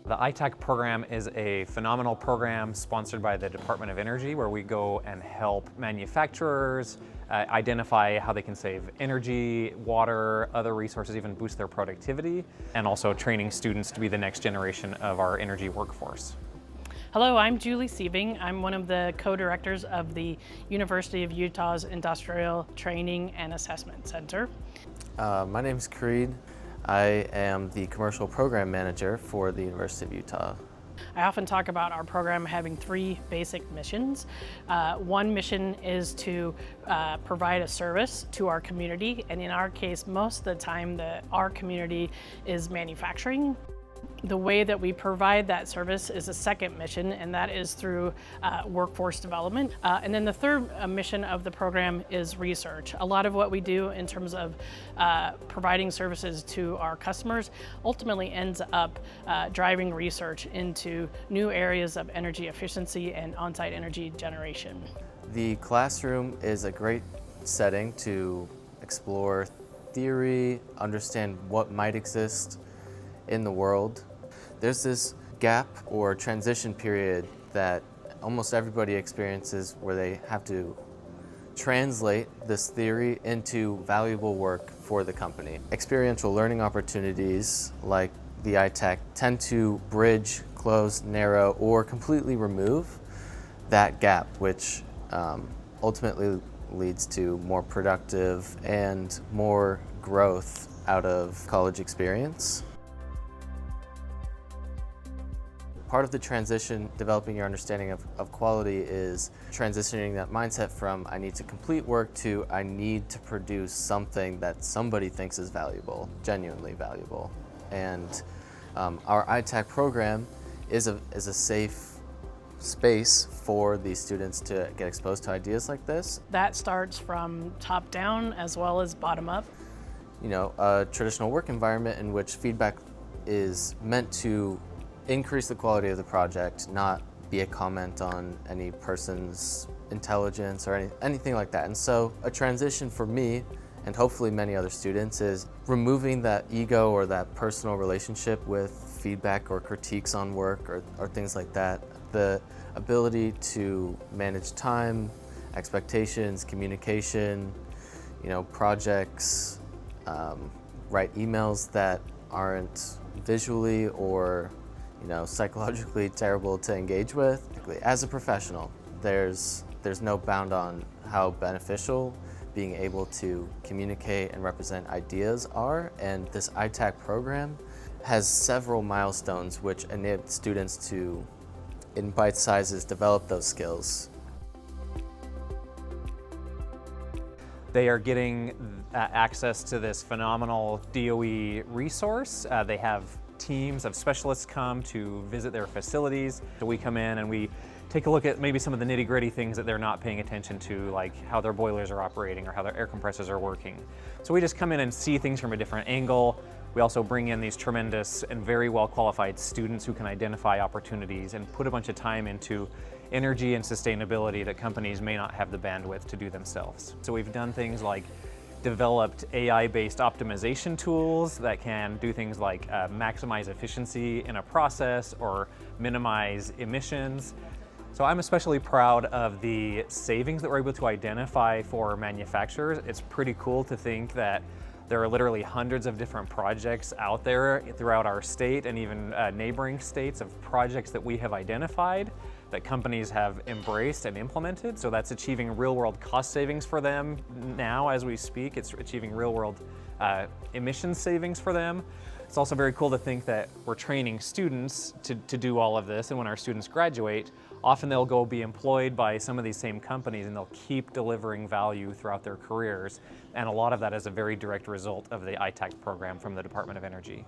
The ITAC program is a phenomenal program sponsored by the Department of Energy, where we go and help manufacturers identify how they can save energy, water, other resources, even boost their productivity, and also training students to be the next generation of our energy workforce. Hello, I'm Julie Siebing. I'm one of the co-directors of the University of Utah's Industrial Training and Assessment Center. My name is Creed. I am the commercial program manager for the University of Utah. I often talk about our program having three basic missions. One mission is to provide a service to our community, and in our case, most of the time our community is manufacturing. The way that we provide that service is a second mission, and that is through workforce development. And then the third mission of the program is research. A lot of what we do in terms of providing services to our customers ultimately ends up driving research into new areas of energy efficiency and on-site energy generation. The classroom is a great setting to explore theory, understand what might exist in the world. There's this gap or transition period that almost everybody experiences where they have to translate this theory into valuable work for the company. Experiential learning opportunities like the ITAC tend to bridge, close, narrow, or completely remove that gap, which ultimately leads to more productive and more growth out of college experience. Part of the transition, developing your understanding of quality, is transitioning that mindset from I need to complete work to I need to produce something that somebody thinks is valuable, genuinely valuable. And our ITAC program is a safe space for these students to get exposed to ideas like this. That starts from top down as well as bottom up. You know, a traditional work environment in which feedback is meant to increase the quality of the project, not be a comment on any person's intelligence or anything like that. And so a transition for me, and hopefully many other students, is removing that ego or that personal relationship with feedback or critiques on work or things like that. The ability to manage time, expectations, communication, projects, write emails that aren't visually or psychologically terrible to engage with. As a professional, there's no bound on how beneficial being able to communicate and represent ideas are, and this ITAC program has several milestones which enable students to, in bite sizes, develop those skills. They are getting access to this phenomenal DOE resource. They have teams of specialists come to visit their facilities. So we come in and we take a look at maybe some of the nitty-gritty things that they're not paying attention to, like how their boilers are operating or how their air compressors are working. So we just come in and see things from a different angle. We also bring in these tremendous and very well qualified students who can identify opportunities and put a bunch of time into energy and sustainability that companies may not have the bandwidth to do themselves. So we've done things like developed AI-based optimization tools that can do things like maximize efficiency in a process or minimize emissions. So I'm especially proud of the savings that we're able to identify for manufacturers. It's pretty cool to think that there are literally hundreds of different projects out there throughout our state and even neighboring states of projects that we have identified that companies have embraced and implemented. So that's achieving real-world cost savings for them now as we speak. It's achieving real-world emissions savings for them. It's also very cool to think that we're training students to do all of this, and when our students graduate, often they'll go be employed by some of these same companies and they'll keep delivering value throughout their careers. And a lot of that is a very direct result of the ITAC program from the Department of Energy.